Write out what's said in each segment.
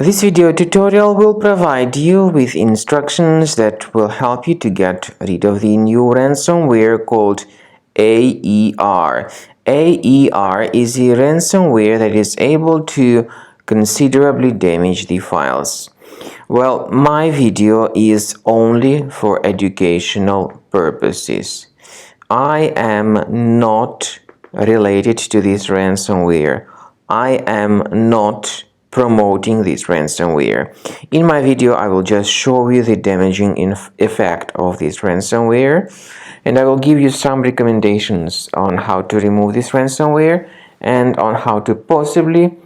This video tutorial will provide you with instructions that will help you to get rid of the new ransomware called AeR. AeR is a ransomware that is able to considerably damage the files. Well, my video is only for educational purposes. I am not related to this ransomware. I am not promoting this ransomware. In my video, I will just show you the damaging effect of this ransomware, and I will give you some recommendations on how to remove this ransomware and on how to possibly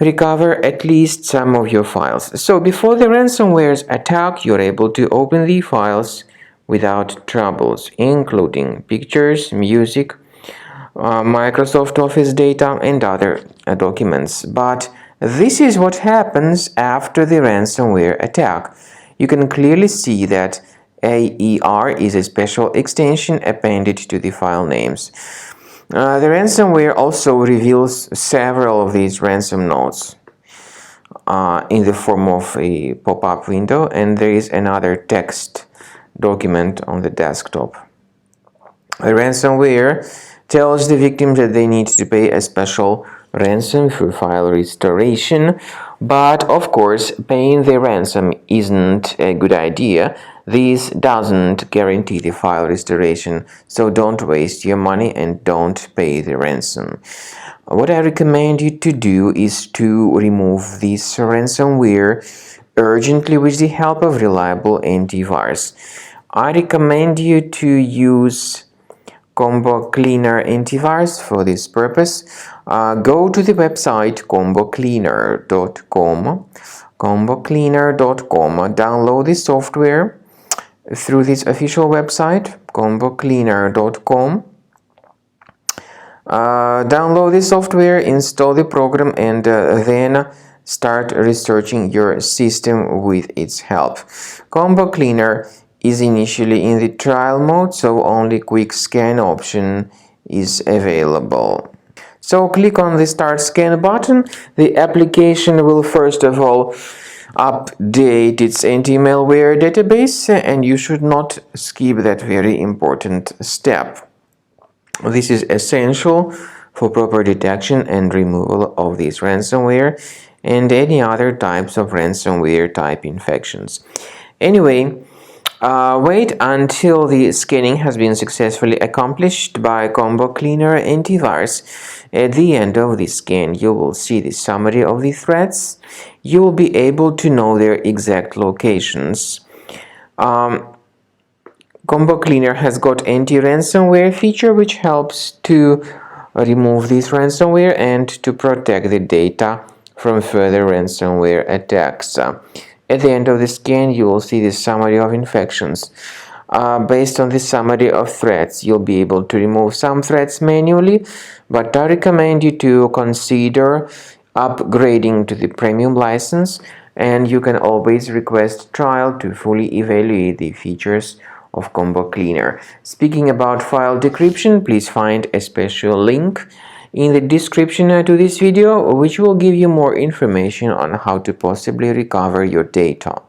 recover at least some of your files. So before the ransomware's attack, you're able to open the files without troubles, including pictures, music, Microsoft Office data, and other documents. But this is what happens after the ransomware attack. You can clearly see that AeR is a special extension appended to the file names. The ransomware also reveals several of these ransom notes in the form of a pop-up window, and there is another text document on the desktop. The ransomware tells the victim that they need to pay a special ransom for file restoration, but of course paying the ransom isn't a good idea. This doesn't guarantee the file restoration, so don't waste your money and don't pay the ransom. What I recommend you to do is to remove this ransomware urgently with the help of reliable antivirus. I recommend you to use Cleaner Antivirus for this purpose. Go to the website combocleaner.com, download the software through this official website, combocleaner.com. Download the software, install the program, and then start researching your system with its help. Combo Cleaner is initially in the trial mode, so only quick scan option is available. So click on the Start Scan button. The application will first of all update its anti-malware database, and you should not skip that very important step. This is essential for proper detection and removal of this ransomware and any other types of ransomware-type infections. Anyway, wait until the scanning has been successfully accomplished by Combo Cleaner Antivirus. At the end of the scan, you will see the summary of the threats. You will be able to know their exact locations. Combo Cleaner has got anti-ransomware feature which helps to remove this ransomware and to protect the data from further ransomware attacks. At the end of the scan, you will see the summary of infections. Based on the summary of threats, you'll be able to remove some threats manually, but I recommend you to consider upgrading to the premium license, and you can always request trial to fully evaluate the features of Combo Cleaner. Speaking about file decryption, please find a special link in the description to this video, which will give you more information on how to possibly recover your data.